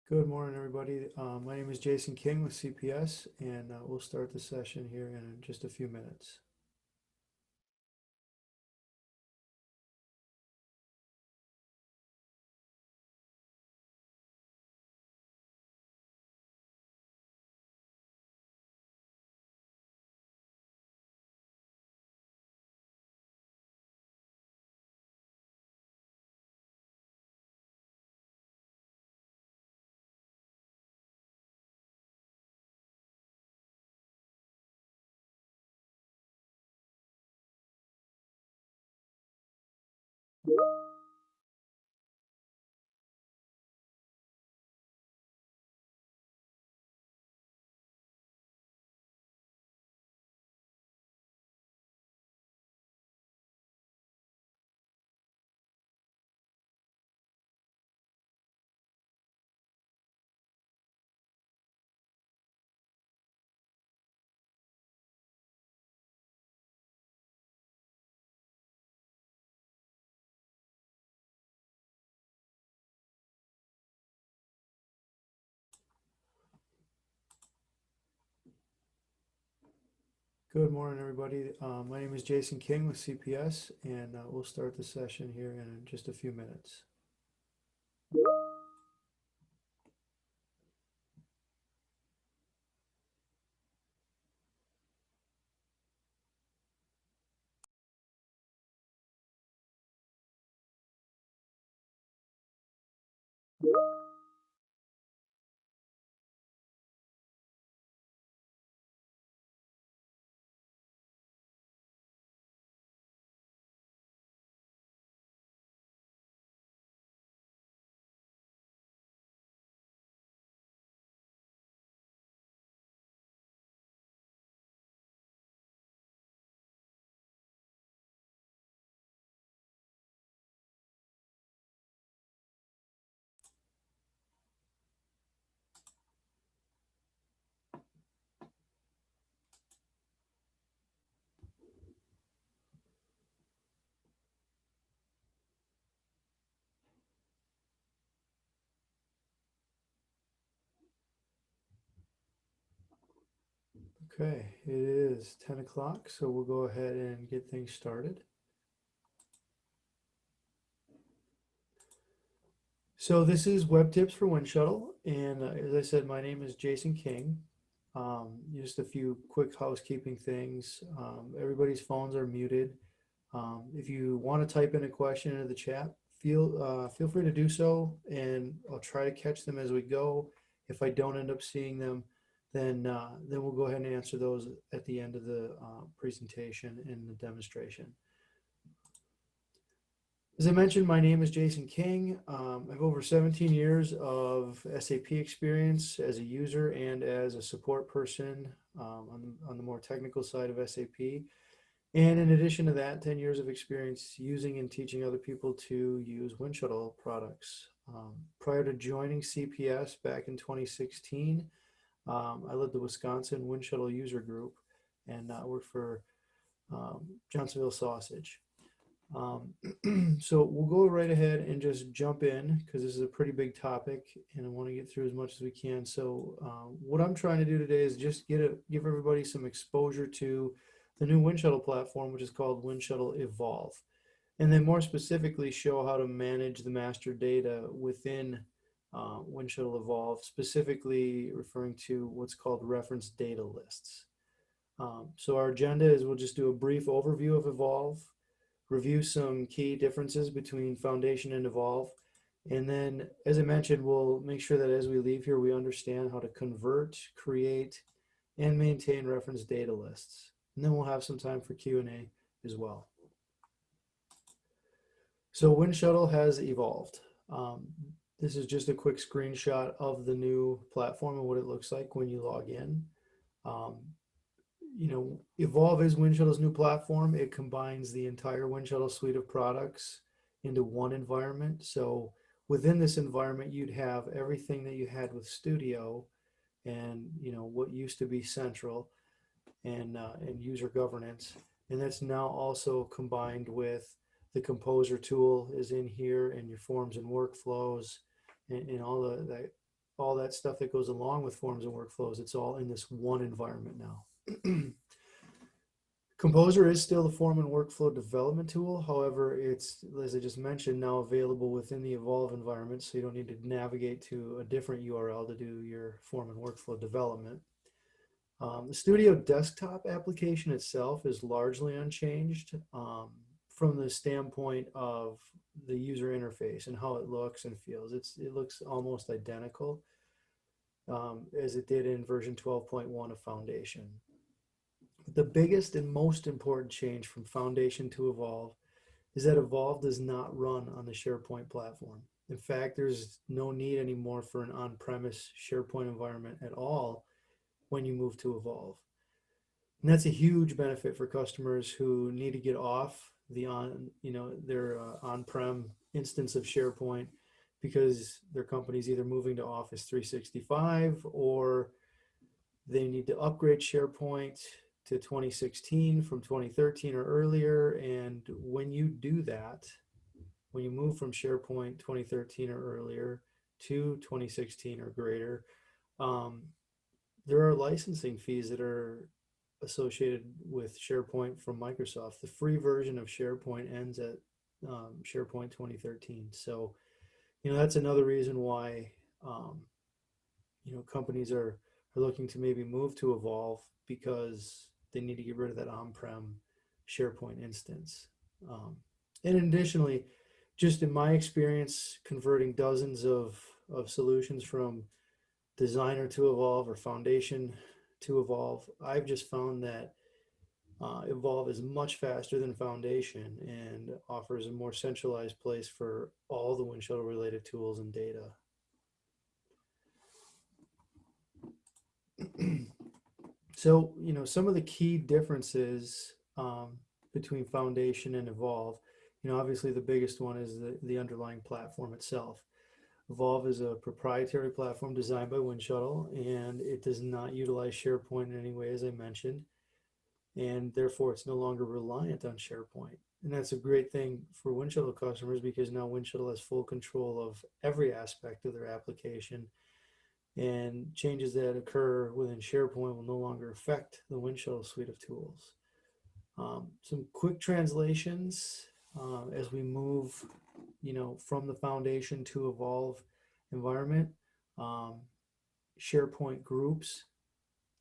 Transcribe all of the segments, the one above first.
Good morning, everybody. My name is Jason King with CPS, and we'll start the session here in just a few minutes. Good morning, everybody. My name is Jason King with CPS, and we'll start the session here in just a few minutes. Okay, it is 10 o'clock, so we'll go ahead and get things started. So this is WebTips for Winshuttle, and as I said, my name is Jason King. Just a few quick housekeeping things. Everybody's phones are muted. If you want to type in a question into the chat, feel free to do so, and I'll try to catch them as we go. If I don't end up seeing them, then we'll go ahead and answer those at the end of the presentation and the demonstration. As I mentioned, my name is Jason King. I have over 17 years of SAP experience as a user and as a support person on the more technical side of SAP. And in addition to that, 10 years of experience using and teaching other people to use Winshuttle products. Prior to joining CPS back in 2016, I led the Wisconsin Winshuttle user group and worked for Johnsonville Sausage. So we'll go right ahead and just jump in because this is a pretty big topic and I want to get through as much as we can. So what I'm trying to do today is just give everybody some exposure to the new Winshuttle platform, which is called Winshuttle Evolve. And then more specifically show how to manage the master data within Winshuttle Evolve, specifically referring to what's called reference data lists. So our agenda is we'll just do a brief overview of Evolve, review some key differences between Foundation and Evolve. And then, as I mentioned, we'll make sure that as we leave here, we understand how to convert, create, and maintain reference data lists. And then we'll have some time for Q&A as well. So Winshuttle has evolved. This is just a quick screenshot of the new platform and what it looks like when you log in. Evolve is Winshuttle's new platform. It combines the entire Winshuttle suite of products into one environment. So within this environment, you'd have everything that you had with Studio and what used to be Central and user governance. And that's now also combined with the Composer tool is in here and your forms and workflows and all that all that stuff that goes along with forms and workflows, it's all in this one environment now. Composer is still the form and workflow development tool. However, it's, as I just mentioned, now available within the Evolve environment, so you don't need to navigate to a different URL to do your form and workflow development. The Studio desktop application itself is largely unchanged from the standpoint of the user interface and how it looks and feels. It looks almost identical as it did in version 12.1 of Foundation. The biggest and most important change from Foundation to Evolve is that Evolve does not run on the SharePoint platform. In fact, there's no need anymore for an on-premise SharePoint environment at all when you move to Evolve. And that's a huge benefit for customers who need to get off their on-prem instance of SharePoint because their company's either moving to Office 365 or they need to upgrade SharePoint to 2016 from 2013 or earlier. And when you do that, when you move from SharePoint 2013 or earlier to 2016 or greater, there are licensing fees that are associated with SharePoint from Microsoft. The free version of SharePoint ends at SharePoint 2013. So, that's another reason why, companies are looking to maybe move to Evolve because they need to get rid of that on-prem SharePoint instance. And additionally, just in my experience, converting dozens of solutions from Designer to Evolve or Foundation to Evolve, I've just found that Evolve is much faster than Foundation and offers a more centralized place for all the Winshuttle related tools and data. So, some of the key differences between Foundation and Evolve, obviously the biggest one is the underlying platform itself. Evolve is a proprietary platform designed by Winshuttle, and it does not utilize SharePoint in any way, as I mentioned, and therefore it's no longer reliant on SharePoint. And that's a great thing for Winshuttle customers because now Winshuttle has full control of every aspect of their application, and changes that occur within SharePoint will no longer affect the Winshuttle suite of tools. Some quick translations as we move, from the Foundation to Evolve environment. SharePoint groups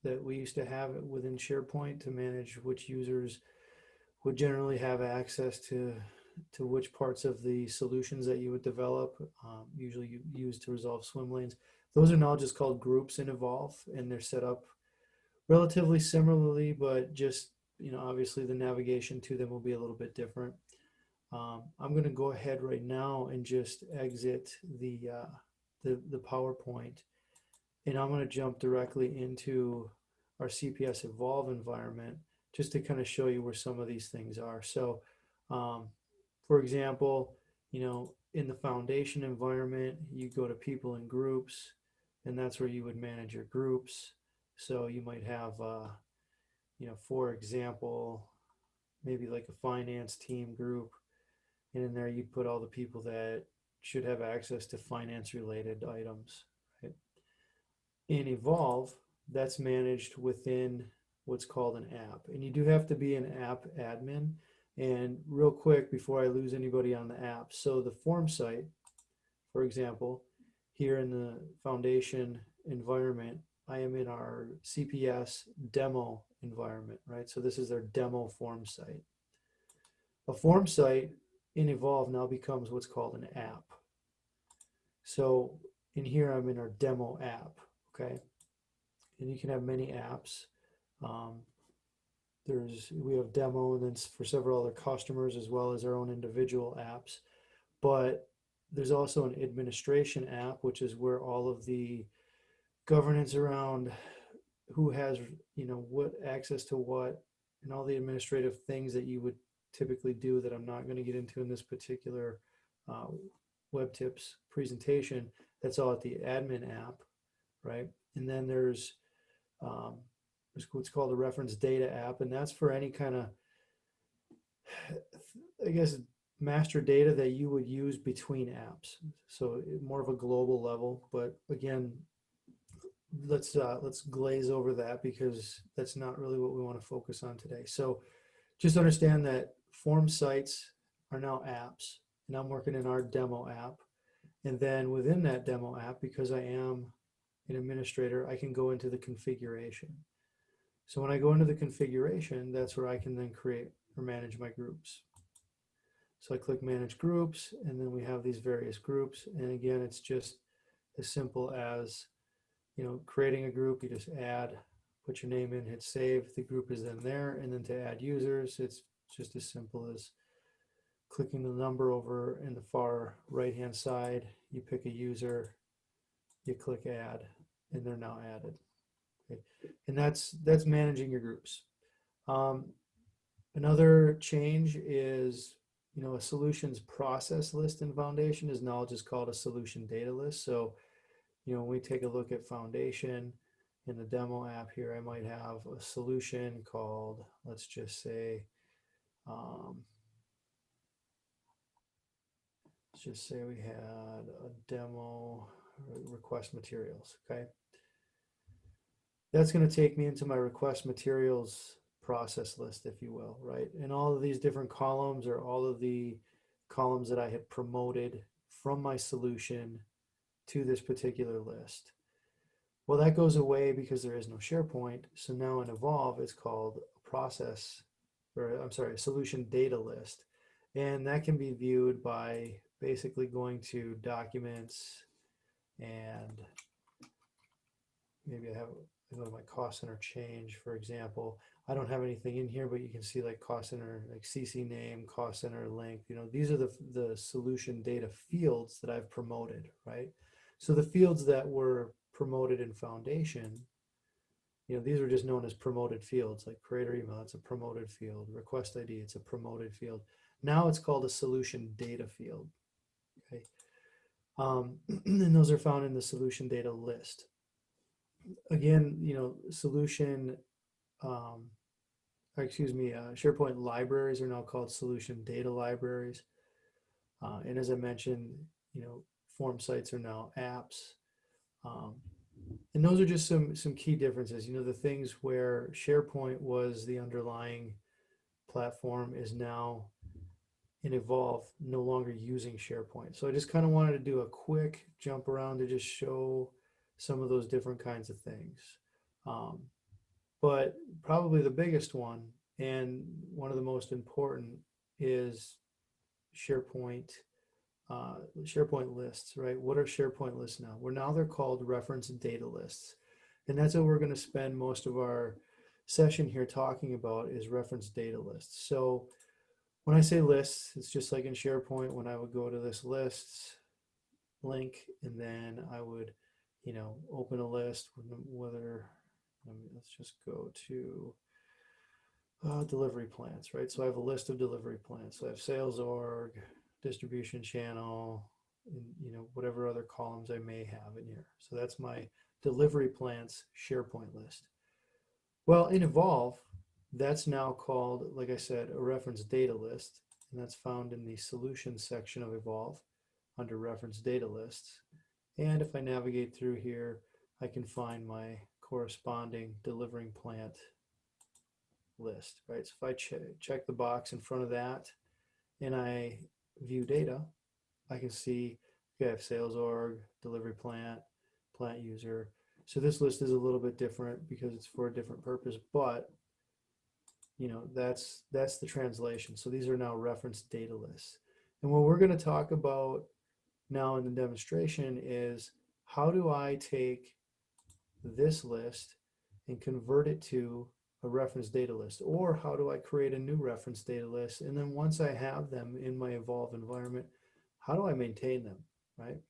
that we used to have within SharePoint to manage which users would generally have access to which parts of the solutions that you would develop, usually you use to resolve swim lanes. Those are now just called groups in Evolve, and they're set up relatively similarly, but just, obviously the navigation to them will be a little bit different. I'm going to go ahead right now and just exit the PowerPoint, and I'm going to jump directly into our CPS Evolve environment just to kind of show you where some of these things are. So, for example, in the Foundation environment, you go to people and groups, and that's where you would manage your groups. So you might have, for example, maybe like a finance team group, and in there you'd put all the people that should have access to finance related items. Right? In Evolve, that's managed within what's called an app, and you do have to be an app admin. And real quick before I lose anybody on the app, so the form site, for example, here in the Foundation environment, I am in our CPS demo environment, right? So this is their demo form site. A form site in Evolve now becomes what's called an app. So in here, I'm in our demo app, okay? And you can have many apps. We have demo, and then for several other customers as well as our own individual apps. But there's also an administration app, which is where all of the governance around who has, what access to what, and all the administrative things that you would typically do that I'm not going to get into in this particular WebTips presentation. That's all at the admin app, right? And then there's what's called a reference data app, and that's for any kind of, I guess, master data that you would use between apps. So more of a global level, but again, let's glaze over that because that's not really what we want to focus on today. So just understand that form sites are now apps, and I'm working in our demo app. And then within that demo app, because I am an administrator, I can go into the configuration. So when I go into the configuration, that's where I can then create or manage my groups. So I click manage groups, and then we have these various groups. And again, it's just as simple as, creating a group. You just add, put your name in, hit save. The group is then there. And then to add users, it's just as simple as clicking the number over in the far right-hand side. You pick a user, you click add, and they're now added. Okay. And that's managing your groups. Another change is, a solutions process list in Foundation is now just called a solution data list. So, when we take a look at Foundation in the demo app here, I might have a solution called, let's just say, we had a demo request materials, okay? That's going to take me into my request materials process list, if you will, right? And all of these different columns are all of the columns that I had promoted from my solution to this particular list. Well, that goes away because there is no SharePoint. So now in Evolve, it's called a process, or I'm sorry, a solution data list. And that can be viewed by basically going to documents, and maybe I go to my cost center change, for example. I don't have anything in here, but you can see like cost center, like CC name, cost center link. These are the solution data fields that I've promoted, right? So the fields that were promoted in Foundation, these are just known as promoted fields, like creator email, it's a promoted field. Request ID, it's a promoted field. Now it's called a solution data field, okay? And those are found in the solution data list. Again, SharePoint libraries are now called solution data libraries. And as I mentioned, form sites are now apps. And those are just some key differences. The things where SharePoint was the underlying platform is now in Evolve no longer using SharePoint. So I just kind of wanted to do a quick jump around to just show some of those different kinds of things. But probably the biggest one and one of the most important is SharePoint lists, right? What are SharePoint lists now? They're called reference data lists. And that's what we're going to spend most of our session here talking about is reference data lists. So when I say lists, it's just like in SharePoint when I would go to this lists link, and then I would, open a list, let's just go to delivery plans, right? So I have a list of delivery plans. So I have sales org, distribution channel, and, whatever other columns I may have in here. So that's my delivery plans SharePoint list. Well, in Evolve, that's now called, like I said, a reference data list, and that's found in the solutions section of Evolve under reference data lists. And if I navigate through here, I can find my corresponding delivering plant list, right? So if I check the box in front of that and I view data, I can see, okay, I have sales org, delivery plant, plant user. So this list is a little bit different because it's for a different purpose, but that's the translation. So these are now reference data lists. And what we're going to talk about now in the demonstration is how do I take this list and convert it to a reference data list, or how do I create a new reference data list? And then once I have them in my Evolve environment, how do I maintain them, right?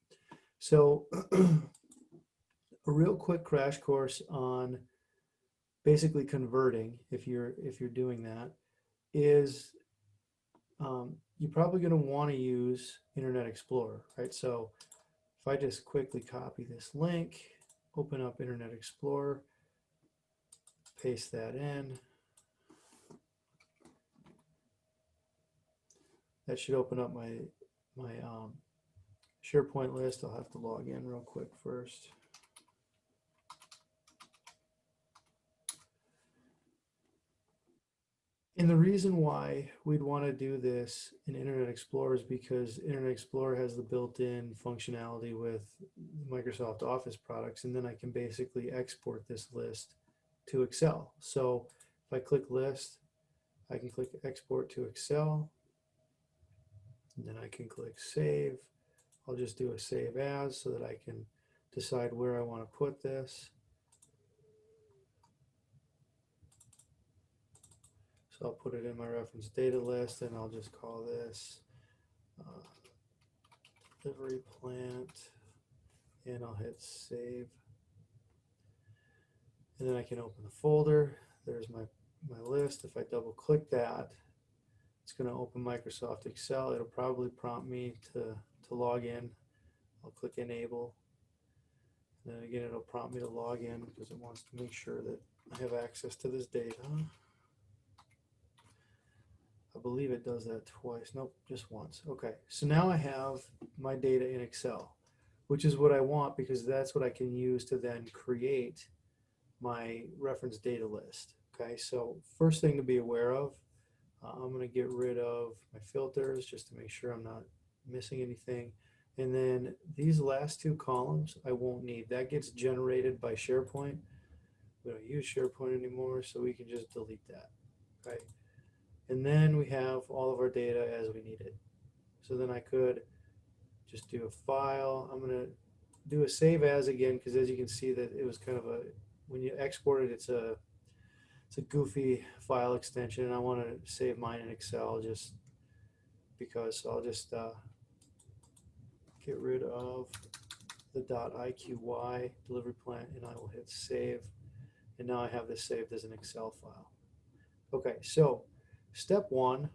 So a real quick crash course on basically converting, if you're doing that, is you're probably going to want to use Internet Explorer, right? So if I just quickly copy this link, open up Internet Explorer, paste that in. That should open up my SharePoint list. I'll have to log in real quick first. And the reason why we'd want to do this in Internet Explorer is because Internet Explorer has the built-in functionality with Microsoft Office products, and then I can basically export this list to Excel. So if I click List, I can click Export to Excel, and then I can click Save. I'll just do a Save As so that I can decide where I want to put this. So I'll put it in my reference data list, and I'll just call this delivery plant, and I'll hit save. And then I can open the folder. There's my list. If I double click that, it's going to open Microsoft Excel. It'll probably prompt me to log in. I'll click enable. And then again, it'll prompt me to log in because it wants to make sure that I have access to this data. I believe it does that twice. Nope, just once. Okay, so now I have my data in Excel, which is what I want because that's what I can use to then create my reference data list. Okay, so first thing to be aware of, I'm going to get rid of my filters just to make sure I'm not missing anything. And then these last two columns I won't need. That gets generated by SharePoint. We don't use SharePoint anymore, so we can just delete that. Okay. And then we have all of our data as we need it. So then I could just do a file. I'm going to do a save as again because as you can see that it was kind of a, when you export it, it's a goofy file extension, and I want to save mine in Excel just because. So I'll just get rid of the .iqy delivery plant, and I will hit save. And now I have this saved as an Excel file. Okay, so step one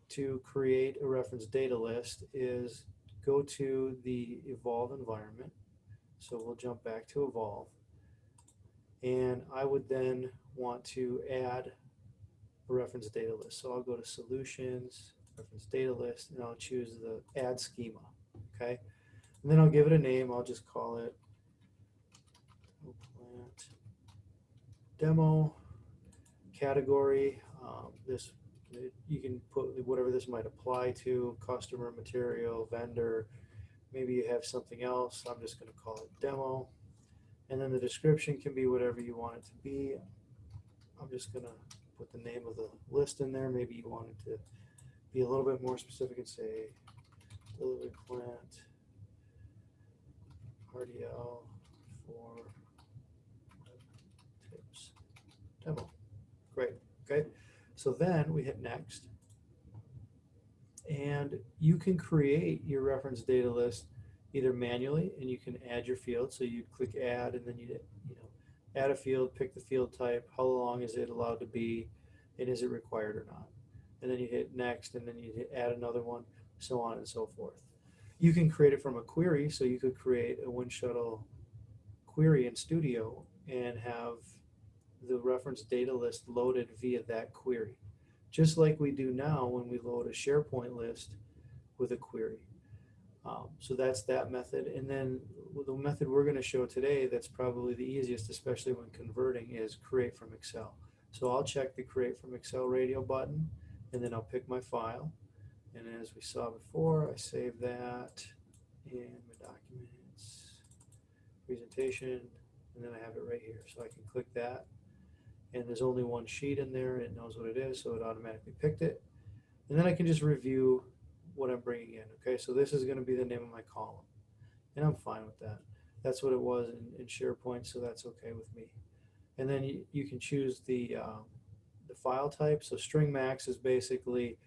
to create a reference data list is go to the Evolve environment. So we'll jump back to Evolve. And I would then want to add a reference data list. So I'll go to Solutions, Reference Data List, and I'll choose the Add Schema. Okay, and then I'll give it a name. I'll just call it Plant Demo. Category. This you can put whatever this might apply to: customer, material, vendor. Maybe you have something else. I'm just going to call it Demo. And then the description can be whatever you want it to be. I'm just going to put the name of the list in there. Maybe you want it to be a little bit more specific and say delivery plant RDL for WebTips demo. Great. Okay. So then we hit next. And you can create your reference data list either manually, and you can add your field. So you click add, and then you add a field, pick the field type, how long is it allowed to be, and is it required or not. And then you hit next, and then you hit add another one, so on and so forth. You can create it from a query, so you could create a Winshuttle query in Studio and have the reference data list loaded via that query, just like we do now when we load a SharePoint list with a query. So that's that method. And then the method we're going to show today that's probably the easiest, especially when converting, is create from Excel. So I'll check the create from Excel radio button, and then I'll pick my file. And as we saw before, I save that in my documents, presentation, and then I have it right here. So I can click that. And there's only one sheet in there. It knows what it is, so it automatically picked it. And then I can just review what I'm bringing in. Okay, so this is going to be the name of my column, and I'm fine with that. That's what it was in SharePoint, so that's okay with me. And then you can choose the file type. So string max is basically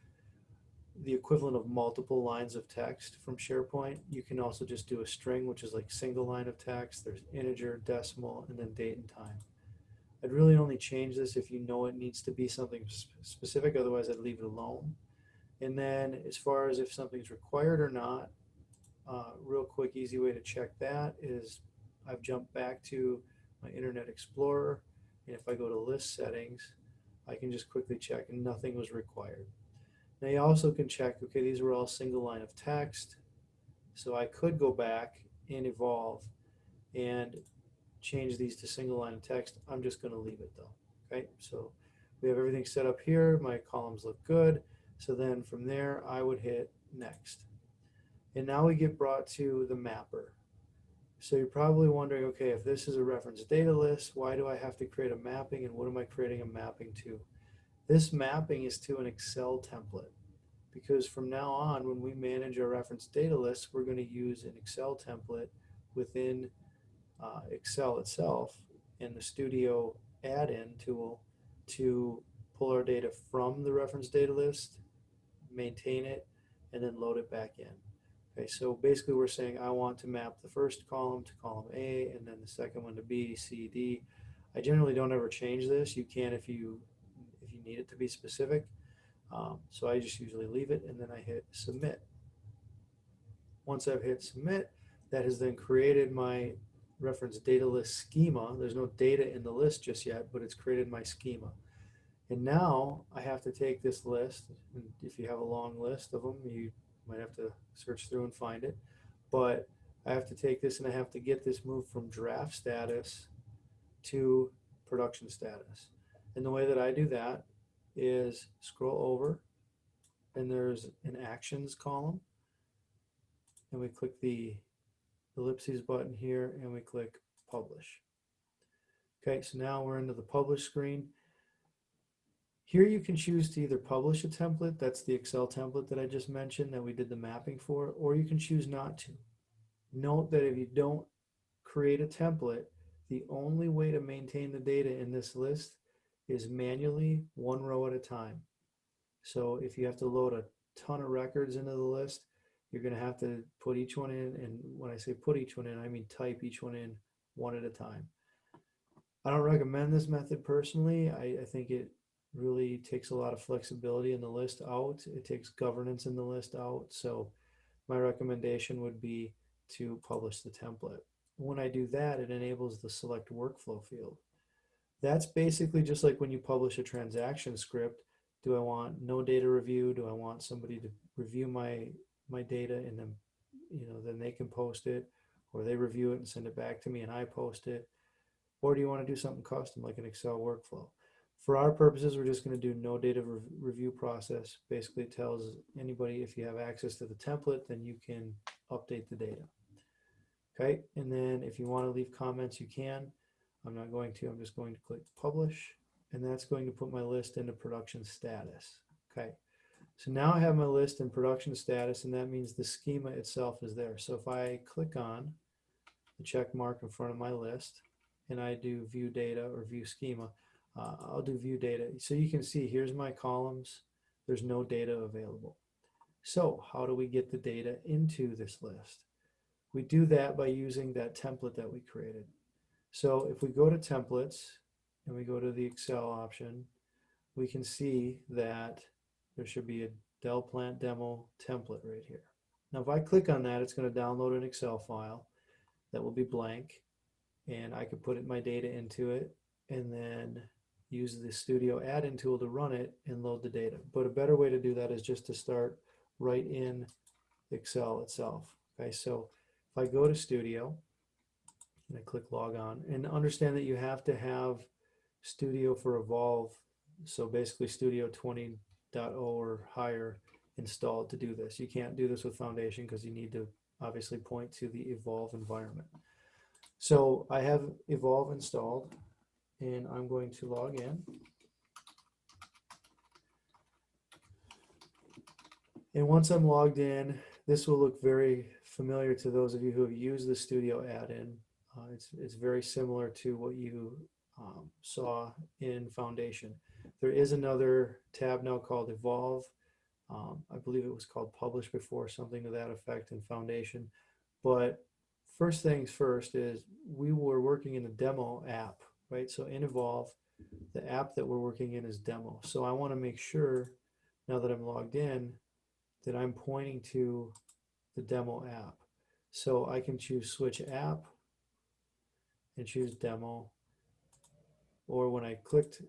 the equivalent of multiple lines of text from SharePoint. You can also just do a string, which is like single line of text. There's integer, decimal, and then date and time. I'd really only change this if you know it needs to be something specific, otherwise I'd leave it alone. And then as far as if something's required or not, real quick, easy way to check that is I've jumped back to my Internet Explorer, and if I go to list settings, I can just quickly check and nothing was required. Now you also can check, okay, these were all single line of text. So I could go back and evolve and change these to single line of text. I'm just going to leave it though. Okay, so we have everything set up here. My columns look good. So then from there, I would hit next. And now we get brought to the mapper. So you're probably wondering, okay, if this is a reference data list, why do I have to create a mapping and what am I creating a mapping to? This mapping is to an Excel template, because from now on, when we manage our reference data lists, we're going to use an Excel template within Excel itself and the Studio add-in tool to pull our data from the reference data list, maintain it, and then load it back in. Okay, so basically we're saying I want to map the first column to column A and then the second one to B, C, D. I generally don't ever change this. You can if you need it to be specific. So I just usually leave it and then I hit submit. Once I've hit submit, that has then created my reference data list schema. There's no data in the list just yet, but it's created my schema. And now I have to take this list, and if you have a long list of them, you might have to search through and find it. But I have to take this and I have to get this moved from draft status to production status. And the way that I do that is scroll over and there's an actions column and we click the ellipses button here and we click publish. Okay, so now we're into the publish screen. Here you can choose to either publish a template, that's the Excel template that I just mentioned that we did the mapping for, or you can choose not to. Note that if you don't create a template, the only way to maintain the data in this list is manually, one row at a time. So if you have to load a ton of records into the list, you're going to have to put each one in, and when I say put each one in, I mean type each one in one at a time. I don't recommend this method personally. I think it really takes a lot of flexibility in the list out. It takes governance in the list out. So my recommendation would be to publish the template. When I do that, it enables the select workflow field. That's basically just like when you publish a transaction script. Do I want no data review? Do I want somebody to review my data and then then they can post it, or they review it and send it back to me and I post it? Or do you want to do something custom like an Excel workflow? For our purposes, we're just going to do no data review process. Basically, it tells anybody if you have access to the template, then you can update the data. Okay, and then if you want to leave comments, you can. I'm not going to. I'm just going to click publish, and that's going to put my list into production status. Okay, so now I have my list in production status, and that means the schema itself is there. So if I click on the check mark in front of my list, and I do view data or view schema, I'll do view data. So you can see here's my columns. There's no data available. So how do we get the data into this list? We do that by using that template that we created. So if we go to templates and we go to the Excel option, we can see that there should be a Dell Plant Demo template right here. Now if I click on that, it's going to download an Excel file that will be blank, and I could put my data into it and then use the Studio add-in tool to run it and load the data. But a better way to do that is just to start right in Excel itself. Okay, so if I go to Studio and I click log on, and understand that you have to have Studio for Evolve, so basically Studio 20.0 or higher installed to do this. You can't do this with Foundation because you need to obviously point to the Evolve environment. So I have Evolve installed, and I'm going to log in. And once I'm logged in, this will look very familiar to those of you who have used the Studio add-in. It's very similar to what you saw in Foundation. There is another tab now called Evolve. I believe it was called Publish before, something to that effect in Foundation. But first things first is we were working in the demo app, right? So in Evolve, the app that we're working in is demo. So I want to make sure now that I'm logged in that I'm pointing to the demo app. So I can choose switch app and choose demo. Or when I clicked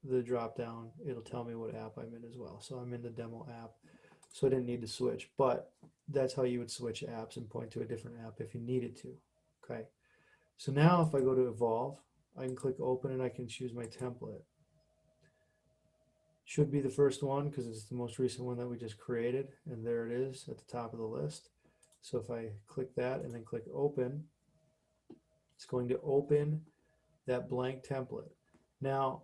the drop down, it'll tell me what app I'm in as well. So I'm in the demo app, so I didn't need to switch, but that's how you would switch apps and point to a different app if you needed to. Okay, so now if I go to evolve, I can click open and I can choose my template. Should be the first one because it's the most recent one that we just created, and there it is at the top of the list. So if I click that and then click open, it's going to open that blank template. Now,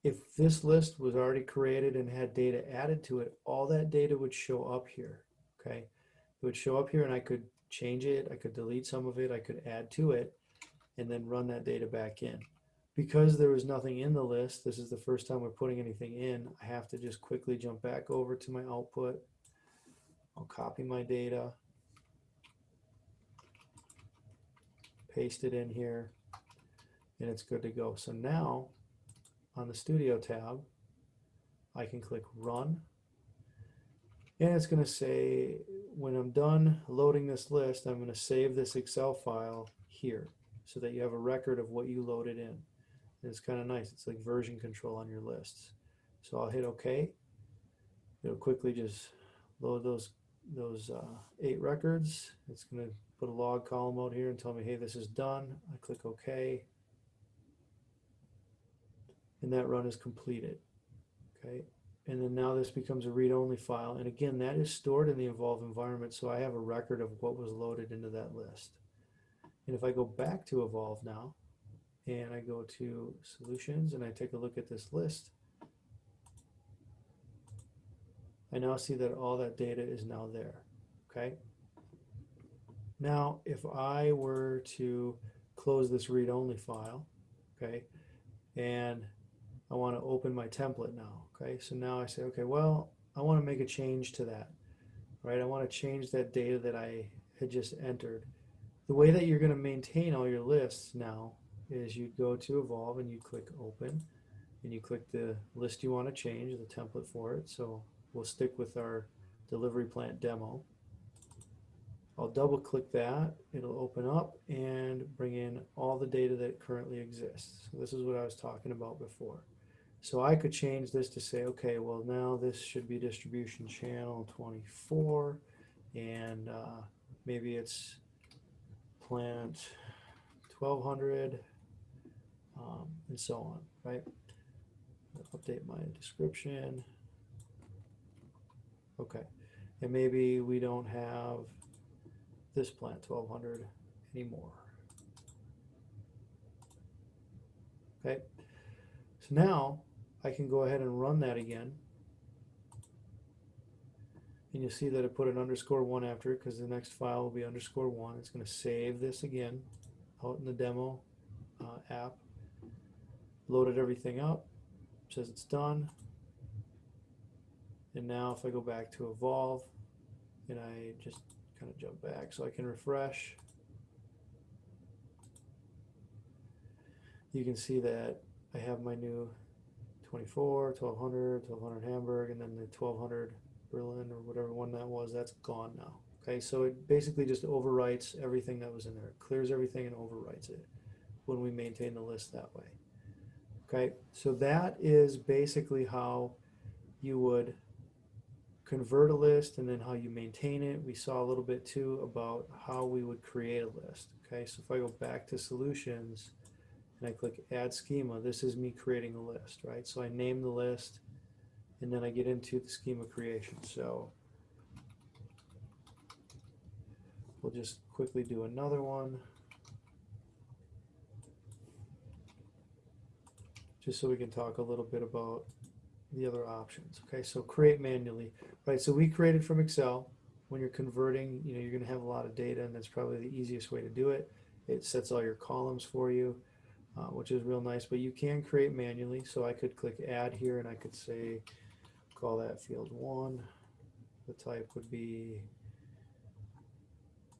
if this list was already created and had data added to it, all that data would show up here, okay? It would show up here and I could change it, I could delete some of it, I could add to it, and then run that data back in. Because there was nothing in the list, this is the first time we're putting anything in, I have to just quickly jump back over to my output. I'll copy my data, paste it in here, and it's good to go. So now, on the Studio tab, I can click Run, and it's going to say, when I'm done loading this list, I'm going to save this Excel file here so that you have a record of what you loaded in. And it's kind of nice. It's like version control on your lists. So I'll hit OK. It'll quickly just load those 8 records. It's going to put a log column out here and tell me, hey, this is done. I click OK. And that run is completed. Okay. And then now this becomes a read-only file. And again, that is stored in the Evolve environment, so I have a record of what was loaded into that list. And if I go back to Evolve now, and I go to Solutions, and I take a look at this list, I now see that all that data is now there. Okay. Now, if I were to close this read-only file, okay, and I want to open my template now. Okay, so now I say, okay, well, I want to make a change to that, right? I want to change that data that I had just entered. The way that you're going to maintain all your lists now is you'd go to Evolve and you click Open, and you click the list you want to change, the template for it. So we'll stick with our delivery plant demo. I'll double click that. It'll open up and bring in all the data that currently exists. So this is what I was talking about before. So I could change this to say, okay, well, now this should be distribution channel 24, and maybe it's plant 1200, and so on, right? I'll update my description. Okay, and maybe we don't have this plant 1200 anymore. Okay, so now I can go ahead and run that again, and you'll see that I put an _1 after it because the next file will be _1. It's going to save this again out in the demo app. Loaded everything up, says it's done, and now if I go back to Evolve and I just kind of jump back so I can refresh, you can see that I have my new 24, 1200, 1200 Hamburg, and then the 1200 Berlin or whatever one that was, that's gone now. Okay, so it basically just overwrites everything that was in there. It clears everything and overwrites it when we maintain the list that way. Okay, so that is basically how you would convert a list and then how you maintain it. We saw a little bit too about how we would create a list. Okay, so if I go back to Solutions and I click Add Schema, this is me creating a list, right? So I name the list and then I get into the schema creation. So we'll just quickly do another one, just so we can talk a little bit about the other options. Okay, so create manually, right? So we created from Excel. When you're converting, you're going to have a lot of data, and that's probably the easiest way to do it. It sets all your columns for you, which is real nice, but you can create manually. So I could click Add here, and I could say, call that field 1. The type would be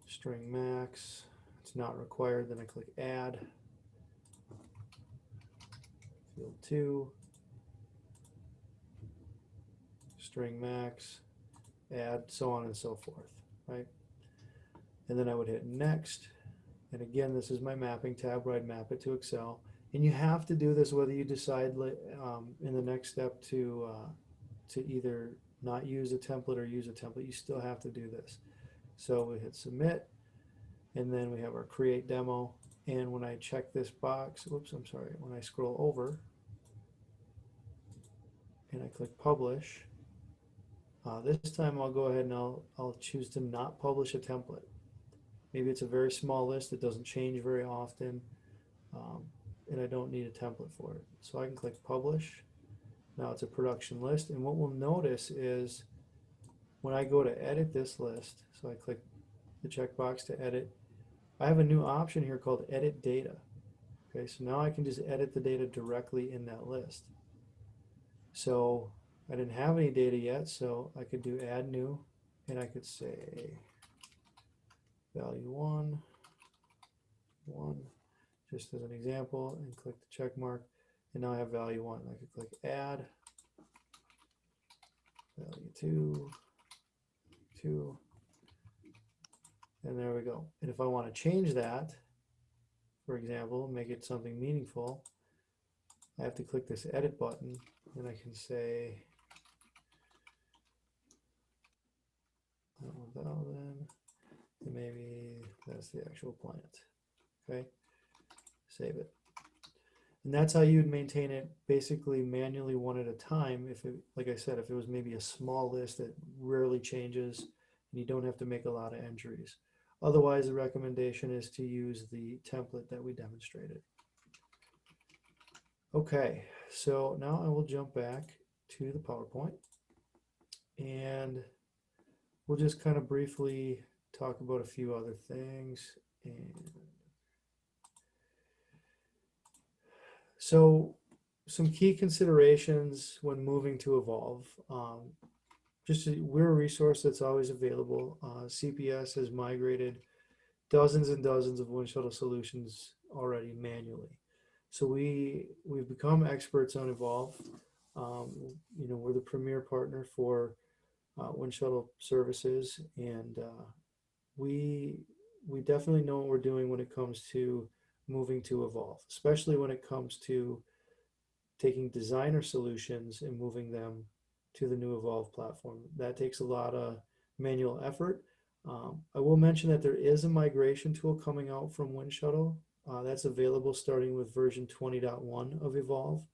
string max. It's not required. Then I click Add. Field 2. String max, add, so on and so forth, right? And then I would hit next, and again, this is my mapping tab where I'd map it to Excel. And you have to do this whether you decide in the next step to either not use a template or use a template. You still have to do this. So we hit submit, and then we have our create demo. And when I check this box, whoops, I'm sorry, when I scroll over and I click publish, this time I'll go ahead and I'll choose to not publish a template. Maybe it's a very small list that doesn't change very often, um, and I don't need a template for it. So I can click publish. Now it's a production list, and what we'll notice is when I go to edit this list, so I click the checkbox to edit, I have a new option here called edit data. Okay, so now I can just edit the data directly in that list. So I didn't have any data yet, so I could do add new, and I could say value 1, 1, just as an example, and click the check mark, and now I have value 1. I could click add, value 2, 2, and there we go. And if I want to change that, for example, make it something meaningful, I have to click this edit button, and I can say 1,000, and maybe that's the actual plant. Okay, save it. And that's how you'd maintain it basically manually one at a time. If it, like I said, if it was maybe a small list that rarely changes and you don't have to make a lot of entries. Otherwise, the recommendation is to use the template that we demonstrated. Okay, so now I will jump back to the PowerPoint and we'll just kind of briefly talk about a few other things. And so some key considerations when moving to Evolve. We're a resource that's always available. CPS has migrated dozens and dozens of Winshuttle solutions already manually. So we've become experts on Evolve. We're the premier partner for Winshuttle services, and we definitely know what we're doing when it comes to moving to Evolve, especially when it comes to taking designer solutions and moving them to the new Evolve platform. That takes a lot of manual effort. I will mention that there is a migration tool coming out from Winshuttle. That's available starting with version 20.1 of Evolve.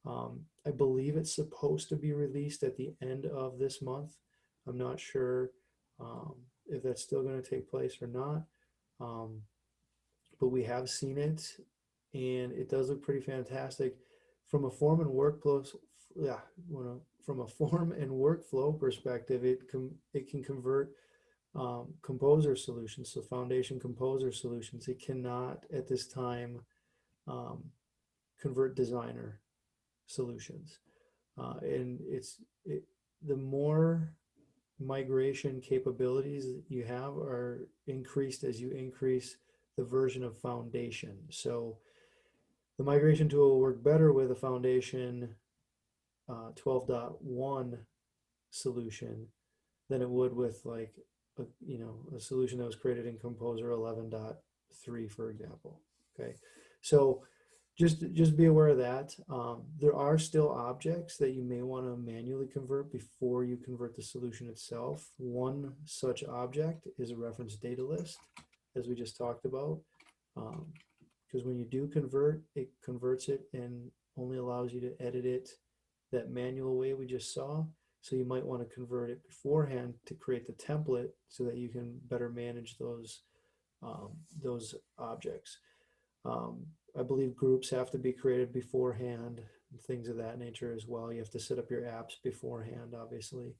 I believe it's supposed to be released at the end of this month. I'm not sure if that's still going to take place or not, but we have seen it, and it does look pretty fantastic. From a form and workflow, from a form and workflow perspective, it can convert composer solutions, so foundation composer solutions. It cannot at this time convert designer solutions, and the more migration capabilities that you have are increased as you increase the version of foundation. So the migration tool will work better with a foundation 12.1 solution than it would with like a solution that was created in Composer 11.3, for example. Okay, so just be aware of that. There are still objects that you may want to manually convert before you convert the solution itself. One such object is a reference data list, as we just talked about, because when you do convert, it converts it and only allows you to edit it that manual way we just saw. So you might want to convert it beforehand to create the template so that you can better manage those objects. I believe groups have to be created beforehand and things of that nature as well. You have to set up your apps beforehand, obviously.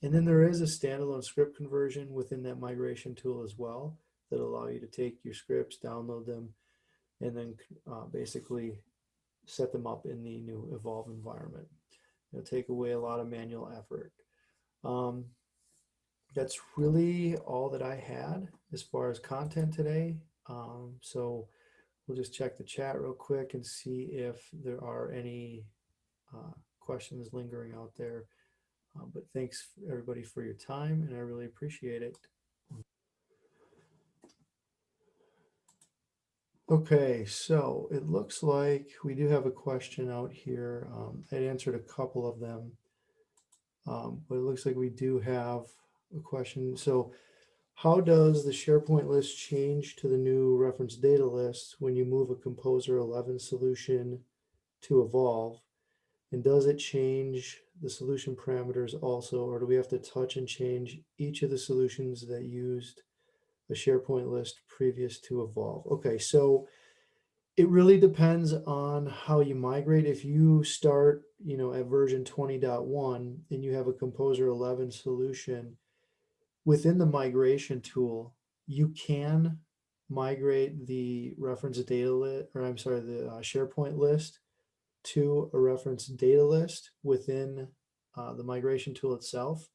And then there is a standalone script conversion within that migration tool as well that allow you to take your scripts, download them, and then basically set them up in the new Evolve environment. It'll take away a lot of manual effort. That's really all that I had as far as content today. So we'll just check the chat real quick and see if there are any questions lingering out there. But thanks everybody for your time, and I really appreciate it. Okay, so it looks like we do have a question out here. I answered a couple of them, but it looks like we do have a question. So how does the SharePoint list change to the new reference data list when you move a Composer 11 solution to Evolve? And does it change the solution parameters also, or do we have to touch and change each of the solutions that used a SharePoint list previous to Evolve? Okay, so it really depends on how you migrate. If you start, at version 20.1 and you have a Composer 11 solution, within the migration tool, you can migrate the reference data list, or I'm sorry, the SharePoint list to a reference data list within the migration tool itself.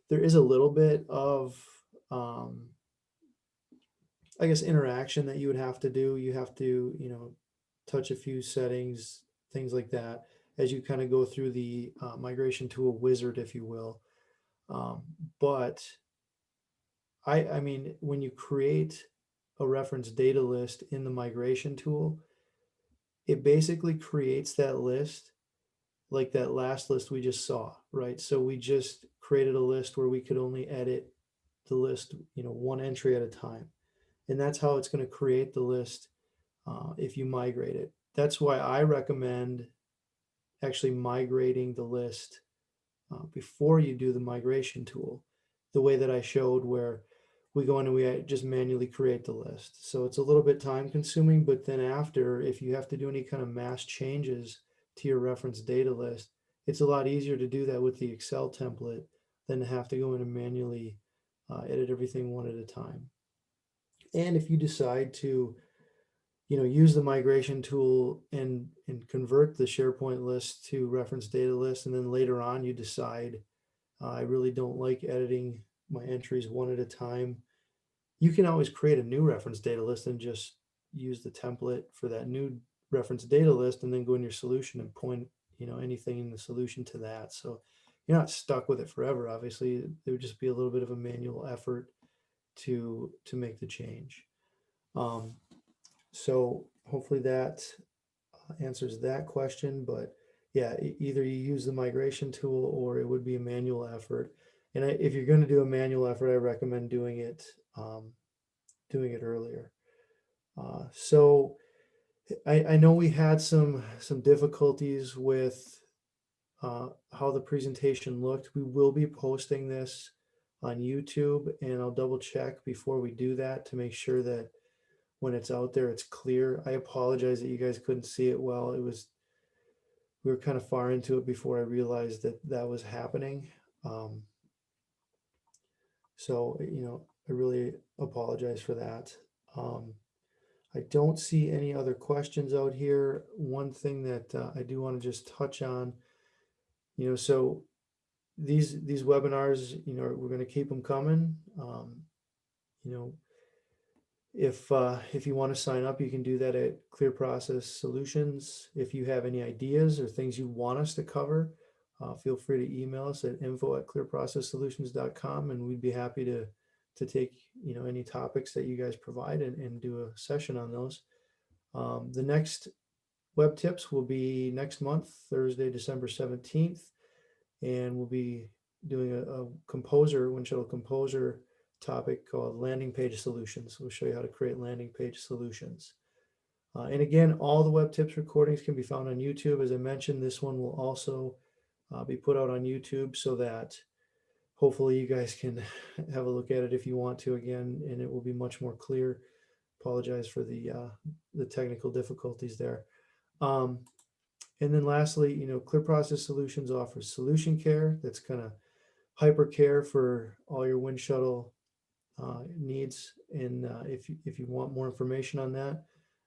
There is a little bit of, um, I guess, interaction that you would have to do. You have to, touch a few settings, things like that, as you kind of go through the migration tool wizard, if you will. Um, but I mean, when you create a reference data list in the migration tool, it basically creates that list like that last list we just saw, right? So we just created a list where we could only edit the list, one entry at a time. And that's how it's going to create the list if you migrate it. That's why I recommend actually migrating the list before you do the migration tool, the way that I showed where we go in and we just manually create the list. So it's a little bit time consuming, but then after, if you have to do any kind of mass changes to your reference data list, it's a lot easier to do that with the Excel template than to have to go in and manually edit everything one at a time. And if you decide to, use the migration tool and convert the SharePoint list to reference data list, and then later on you decide I really don't like editing my entries one at a time. You can always create a new reference data list and just use the template for that new reference data list and then go in your solution and point, anything in the solution to that. So you're not stuck with it forever. Obviously, there would just be a little bit of a manual effort to make the change. Um, so hopefully that answers that question. But yeah, either you use the migration tool or it would be a manual effort. And if you're going to do a manual effort, I recommend doing it earlier. So I know we had some difficulties with how the presentation looked. We will be posting this on YouTube, and I'll double check before we do that to make sure that when it's out there, it's clear. I apologize that you guys couldn't see it well. We were kind of far into it before I realized that that was happening. Um, so, I really apologize for that. Um, I don't see any other questions out here. One thing that I do want to just touch on, so these webinars, we're going to keep them coming. You know, if you want to sign up, you can do that at Clear Process Solutions. If you have any ideas or things you want us to cover, feel free to email us at info@clearprocesssolutions.com, and we'd be happy to take any topics that you guys provide and do a session on those. The next web tips will be next month, Thursday, December 17th, and we'll be doing a composer, Winshuttle composer topic called landing page solutions. We'll show you how to create landing page solutions. And again, all the web tips recordings can be found on YouTube. As I mentioned, this one will also be put out on YouTube so that hopefully you guys can have a look at it if you want to again, and it will be much more clear. Apologize for the technical difficulties there. And then lastly, Clear Process Solutions offers solution care. That's kind of hyper care for all your Winshuttle needs. And if you want more information on that,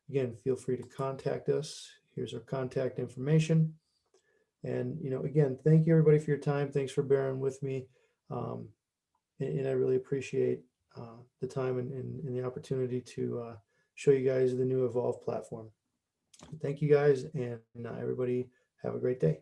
again, feel free to contact us. Here's our contact information. And, again, thank you everybody for your time. Thanks for bearing with me. Um, and I really appreciate the time and the opportunity to show you guys the new Evolve platform. Thank you guys, and everybody have a great day.